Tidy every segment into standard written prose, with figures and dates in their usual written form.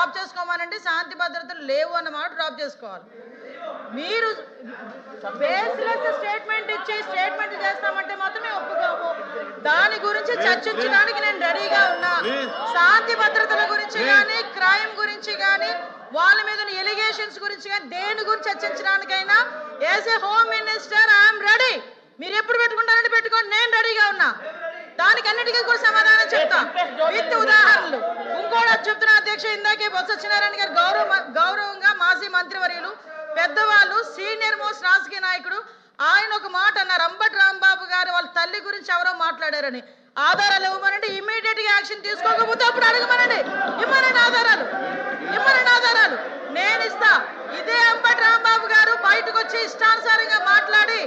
Drop చేసుకోమనండి, శాంతి భద్రతలు లేవు అన్న మాట డ్రాప్ చేసుకోవాలి. మీరు బేస్లెస్ స్టేట్మెంట్ ఇచ్చి స్టేట్మెంట్ చేస్తామంటే మాత్రమే ఒప్పుకోము. దాని గురించి చర్చించడానికి నేను రెడీగా ఉన్నా. శాంతి భద్రతల గురించి కానీ, క్రైమ్ గురించి కానీ, వాళ్ళ మీద ఎలిగేషన్స్ గురించి కానీ, దేని గురించి చర్చించడానికైనా as a home minister I'm ready. మీరు ఎప్పుడు పెట్టుకుంటారంటే పెట్టుకోండి, నేను రెడీగా ఉన్నా. దానికి అన్నిటికీ కూడా సమాధానం చెప్తా విత్ ఉదాహరణలు. ఇంకోటి చెప్తున్నా అధ్యక్ష, ఇందాకే బొత్స సత్యనారాయణ గారు గౌరవంగా మాజీ మంత్రివర్యులు, పెద్దవాళ్ళు, సీనియర్ మోస్ట్ రాజకీయ నాయకుడు, ఆయన ఒక మాట అన్నారు, అంబటి రాంబాబు గారు వాళ్ళ తల్లి గురించి ఎవరో మాట్లాడారని. ఆధారాలు ఇవ్వమనండి, ఇమీడియట్ గా యాక్షన్ తీసుకోకపోతే అప్పుడు అడగమనండి, ఇమ్మనండి ఆధారాలు, ఇమ్మనండి ఆధారాలు, నేను ఇస్తా. ఇదే అంబటి రాంబాబు గారు బయటకు వచ్చి ఇష్టానుసారంగా మాట్లాడి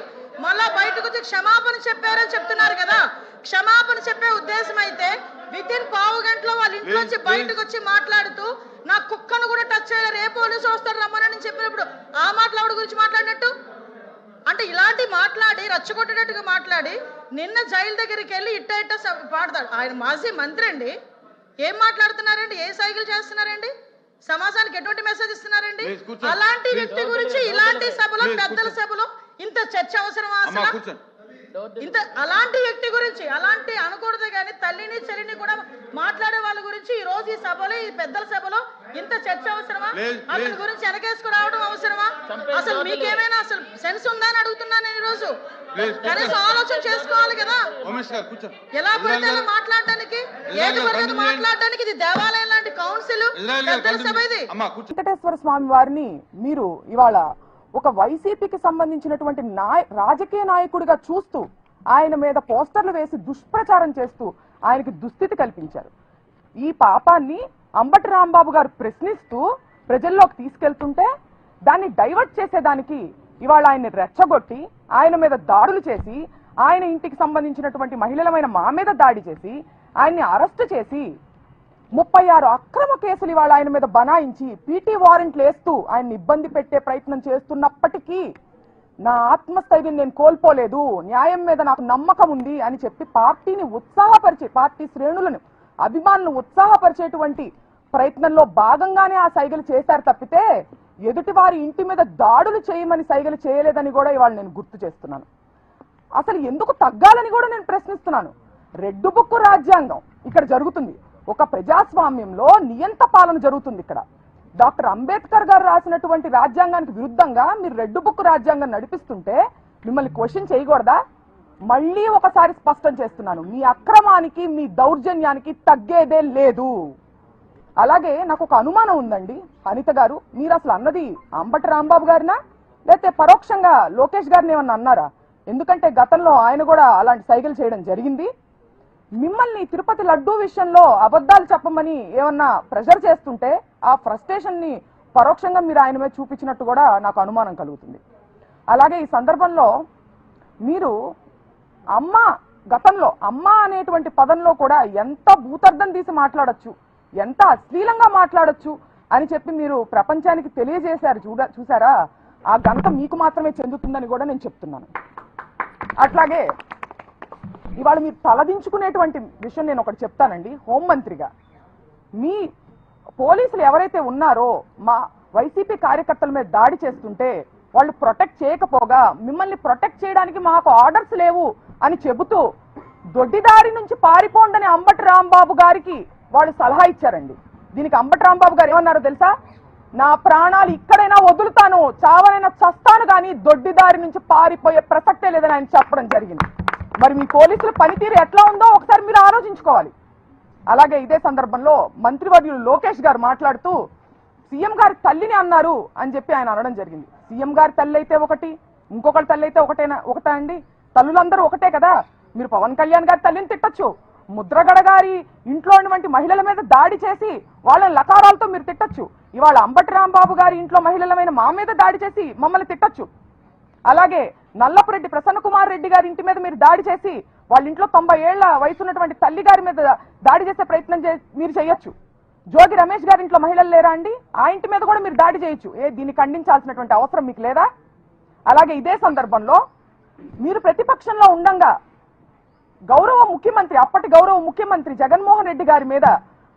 మళ్ళా బయటకు వచ్చి క్షమాపణ చెప్పారని చెప్తున్నారు కదా. క్షమాపణ చెప్పే ఉద్దేశం అయితే విత్ ఇన్ పావు గంటలో వాళ్ళ ఇంట్లోంచి బయటకు వచ్చి మాట్లాడుతూ నా కుక్కను కూడా టచ్ చేయలేరు, ఏ పోలీసు వస్తారు రమ్మని చెప్పినప్పుడు ఆ మాట్లాడు గురించి మాట్లాడినట్టు అంటే ఇలాంటి మాట్లాడి రచ్చగొట్టేటట్టుగా మాట్లాడి నిన్న జైలు దగ్గరికి వెళ్ళి ఇట్ట పాడతాడు. ఆయన మాజీ మంత్రి అండి, ఏం మాట్లాడుతున్నారండి, ఏ సైకిల్ చేస్తున్నారండి, సమాజానికి ఎటువంటి మెసేజ్ ఇస్తున్నారండి? అలాంటి వ్యక్తి గురించి ఇలాంటి సభలో, పెద్దల సభలో ఇంత చర్చ అవసరమా అసలు? ఇంత అలాంటి వ్యక్తి గురించి అలాంటి అనకూడదు కానీ తల్లిని చెల్లిని కూడా మాట్లాడే వాళ్ళ గురించి ఈ రోజు ఈ సభలో, ఈ పెద్దల సభలో ఇంత చర్చ అవసరమా? అతని గురించి వెనకేసుకు రావడం అవసరమా? అసలు మీకేమైనా అసలు సెన్స్ ఉందా అని అడుగుతున్నా నేను. ఈ రోజు కనీసం ఆలోచన చేసుకోవాలి కదా. ఎలా పడితే అలా మాట్లాడడానికి, ఏది పడితే మాట్లాడడానికి ఇది దేవాలయం లాంటి కౌన్సిల్, పెద్దల సభ ఇది. వెంకటేశ్వర స్వామి వారిని మీరు ఇవాళ ఒక వైసీపీకి సంబంధించినటువంటి రాజకీయ నాయకుడిగా చూస్తూ ఆయన మీద పోస్టర్లు వేసి దుష్ప్రచారం చేస్తూ ఆయనకి దుస్థితి కల్పించారు. ఈ పాపాన్ని అంబటి రాంబాబు గారు ప్రశ్నిస్తూ ప్రజల్లోకి తీసుకెళ్తుంటే దాన్ని డైవర్ట్ చేసేదానికి ఇవాళ ఆయన్ని రెచ్చగొట్టి ఆయన మీద దాడులు చేసి, ఆయన ఇంటికి సంబంధించినటువంటి మహిళలమైన మా మీద దాడి చేసి, ఆయన్ని అరెస్ట్ చేసి 36 అక్రమ కేసులు ఇవాళ ఆయన మీద బనాయించి పీటీ వారెంట్లు వేస్తూ ఆయన్ని ఇబ్బంది పెట్టే ప్రయత్నం చేస్తున్నప్పటికీ నా ఆత్మస్థైర్యం నేను కోల్పోలేదు, న్యాయం మీద నాకు నమ్మకం ఉంది అని చెప్పి పార్టీని ఉత్సాహపరిచే, పార్టీ శ్రేణులను, అభిమానులను ఉత్సాహపరిచేటువంటి ప్రయత్నంలో భాగంగానే ఆ సైగలు చేశారు తప్పితే ఎదుటి వారి ఇంటి మీద దాడులు చేయమని సైగలు చేయలేదని కూడా ఇవాళ నేను గుర్తు చేస్తున్నాను. అసలు ఎందుకు తగ్గాలని కూడా నేను ప్రశ్నిస్తున్నాను. రెడ్ బుక్ రాజ్యాంగం ఇక్కడ జరుగుతుంది. ఒక ప్రజాస్వామ్యంలో నియంత పాలన జరుగుతుంది. ఇక్కడ డాక్టర్ అంబేద్కర్ గారు రాసినటువంటి రాజ్యాంగానికి విరుద్ధంగా మీరు రెడ్ బుక్ రాజ్యాంగం నడిపిస్తుంటే మిమ్మల్ని క్వశ్చన్ చేయకూడదా? మళ్ళీ ఒకసారి స్పష్టం చేస్తున్నాను, మీ అక్రమానికి, మీ దౌర్జన్యానికి తగ్గేదే లేదు. అలాగే నాకు ఒక అనుమానం ఉందండి అనిత గారు, మీరు అసలు అన్నది అంబటి రాంబాబు గారినా లేకపోతే పరోక్షంగా లోకేష్ గారిని ఏమన్నా అన్నారా? ఎందుకంటే గతంలో ఆయన కూడా అలాంటి సైకిల్ చేయడం జరిగింది. మిమ్మల్ని తిరుపతి లడ్డూ విషయంలో అబద్ధాలు చెప్పమని ఏమన్నా ప్రెషర్ చేస్తుంటే ఆ ఫ్రస్ట్రేషన్ ని పరోక్షంగా మీరు ఆయన మీద చూపించినట్టు కూడా నాకు అనుమానం కలుగుతుంది. అలాగే ఈ సందర్భంలో మీరు అమ్మ, గతంలో అమ్మ అనేటువంటి పదంలో కూడా ఎంత భూతర్థం తీసి మాట్లాడొచ్చు, ఎంత అశ్లీలంగా మాట్లాడొచ్చు అని చెప్పి మీరు ప్రపంచానికి తెలియజేశారు. చూసారా? ఆ ఘనత మీకు మాత్రమే చెందుతుందని కూడా నేను చెప్తున్నాను. అట్లాగే ఇవాళ మీరు తలదించుకునేటువంటి విషయం నేను ఒకటి చెప్తానండి. హోంమంత్రిగా మీ పోలీసులు ఎవరైతే ఉన్నారో మా వైసీపీ కార్యకర్తల మీద దాడి చేస్తుంటే వాళ్ళు ప్రొటెక్ట్ చేయకపోగా మిమ్మల్ని ప్రొటెక్ట్ చేయడానికి మాకు ఆర్డర్స్ లేవు అని చెబుతూ దొడ్డిదారి నుంచి పారిపోండని అంబటి రాంబాబు గారికి వాళ్ళు సలహా ఇచ్చారండి. దీనికి అంబటి రాంబాబు గారు ఏమన్నారో తెలుసా? నా ప్రాణాలు ఇక్కడైనా వదులుతాను, చావనైనా చస్తాను, కానీ దొడ్డిదారి నుంచి పారిపోయే ప్రసక్తే లేదని ఆయన చెప్పడం జరిగింది. మరి మీ పోలీసుల పనితీరు ఎట్లా ఉందో ఒకసారి మీరు ఆలోచించుకోవాలి. అలాగే ఇదే సందర్భంలో మంత్రివర్యులు లోకేష్ గారు మాట్లాడుతూ సీఎం గారి తల్లిని అన్నారు అని చెప్పి ఆయన అనడం జరిగింది. సీఎం గారి తల్లి అయితే ఒకటి, ఇంకొకటి తల్లి అయితే ఒకటా అండి? తల్లులందరూ ఒకటే కదా. మీరు పవన్ కళ్యాణ్ గారి తల్లిని తిట్టచ్చు, ముద్రగడ గారి ఇంట్లో ఉన్నటువంటి మహిళల మీద దాడి చేసి వాళ్ళని లకారాలతో మీరు తిట్టచ్చు. ఇవాళ అంబటి రాంబాబు గారి ఇంట్లో మహిళలమైన మా మీద దాడి చేసి మమ్మల్ని తిట్టచ్చు. అలాగే నల్లపురెడ్డి ప్రసన్న కుమార్ రెడ్డి గారి ఇంటి మీద మీరు దాడి చేసి వాళ్ళ ఇంట్లో 90 ఏళ్ల వయసు ఉన్నటువంటి తల్లి గారి మీద దాడి చేసే ప్రయత్నం మీరు చేయొచ్చు. జోగి రమేష్ గారి ఇంట్లో మహిళలు లేరా అండి? ఆ ఇంటి మీద కూడా మీరు దాడి చేయొచ్చు. దీన్ని ఖండించాల్సినటువంటి అవసరం మీకు లేదా? అలాగే ఇదే సందర్భంలో మీరు ప్రతిపక్షంలో ఉండంగా గౌరవ ముఖ్యమంత్రి, అప్పటి గౌరవ ముఖ్యమంత్రి జగన్మోహన్ రెడ్డి గారి మీద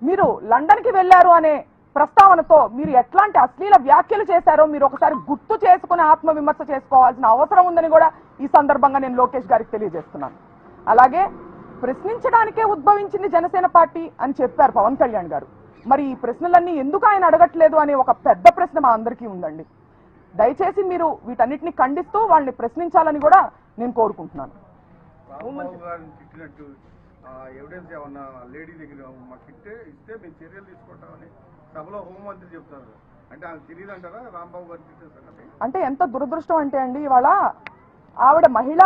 మీరు లండన్ కి వెళ్లారు అనే ప్రస్తావనతో మీరు ఎట్లాంటి అశ్లీల వ్యాఖ్యలు చేశారో మీరు ఒకసారి గుర్తు చేసుకుని ఆత్మవిమర్శ చేసుకోవాల్సిన అవసరం ఉందని కూడా ఈ సందర్భంగా నేను లోకేష్ గారికి తెలియజేస్తున్నాను. అలాగే ప్రశ్నించడానికే ఉద్భవించింది జనసేన పార్టీ అని చెప్పారు పవన్ కళ్యాణ్ గారు. మరి ఈ ప్రశ్నలన్నీ ఎందుకు ఆయన అడగట్లేదు అనే ఒక పెద్ద ప్రశ్న మా అందరికీ ఉందండి. దయచేసి మీరు వీటన్నిటిని ఖండిస్తూ వాళ్ళని ప్రశ్నించాలని కూడా నేను కోరుకుంటున్నాను. ఎవిడెన్స్ ఏమన్నా లేడీ దగ్గర మాకు ఇస్తే మేము చర్యలు తీసుకుంటామని సభలో హోంమంత్రి చెప్తున్నారు. అంటే ఆమె తెలియదు అంటారా రాంబాబు గారు? అంటే ఎంత దురదృష్టం అంటే అండి, ఇవాళ ఆవిడ మహిళ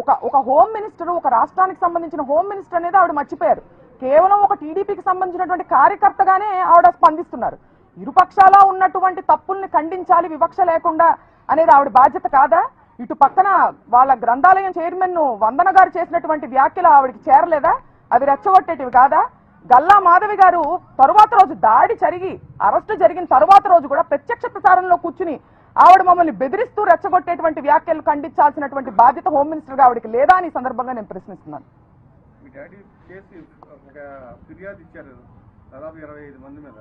ఒక హోమ్ మినిస్టర్, ఒక రాష్ట్రానికి సంబంధించిన హోమ్ మినిస్టర్ అనేది ఆవిడ మర్చిపోయారు. కేవలం ఒక టీడీపీకి సంబంధించినటువంటి కార్యకర్తగానే ఆవిడ స్పందిస్తున్నారు. ఇరుపక్షాల ఉన్నటువంటి తప్పుల్ని ఖండించాలి వివక్ష లేకుండా అనేది ఆవిడ బాధ్యత కాదా? ఇటు పక్కన వాళ్ళ గ్రంథాలయం చైర్మన్ వందన గారు చేసినటువంటి వ్యాఖ్యలు ఆవిడకి చేరలేదా? అవి రెచ్చగొట్టేటివి కాదా? గల్లా మాధవి గారు తరువాత రోజు దాడి జరిగి అరెస్టు జరిగిన తరువాత రోజు కూడా ప్రత్యక్ష ప్రసారంలో కూర్చుని ఆవిడ మమ్మల్ని బెదిరిస్తూ రెచ్చగొట్టేటువంటి వ్యాఖ్యలు ఖండించాల్సినటువంటి బాధ్యత హోమ్ మినిస్టర్ గా ఆవిడకి లేదా అని సందర్భంగా నేను ప్రశ్నిస్తున్నాను. మీ డాడీ కేసు ఒక ఫిర్యాదు ఇచ్చారు దాదాపు 25 మంది మీద.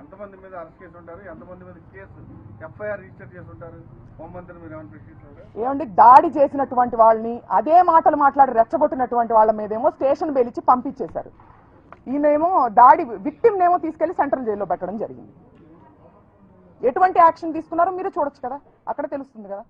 ఎంతమంది మీద అరెస్ట్ చేసి ఉంటారు, ఎంతమంది మీద కేసు ఎఫ్ఐఆర్ రిజిస్టర్ చేసి ఉంటారు? హోంమంత్రి మీరు ఏమైనా ప్రశ్నించారు? ఏమండి, దాడి చేసినటువంటి వాళ్ళని అదే మాటలు మాట్లాడి రెచ్చగొట్టినటువంటి వాళ్ళ మీదేమో స్టేషన్ బెయిలిచ్చి పంపించేశారు. ఈయనేమో దాడి విక్టిమ్ నేమో తీసుకెళ్లి సెంట్రల్ జైల్లో పెట్టడం జరిగింది. ఎటువంటి యాక్షన్ తీసుకున్నారో మీరు చూడొచ్చు కదా, అక్కడ తెలుస్తుంది కదా.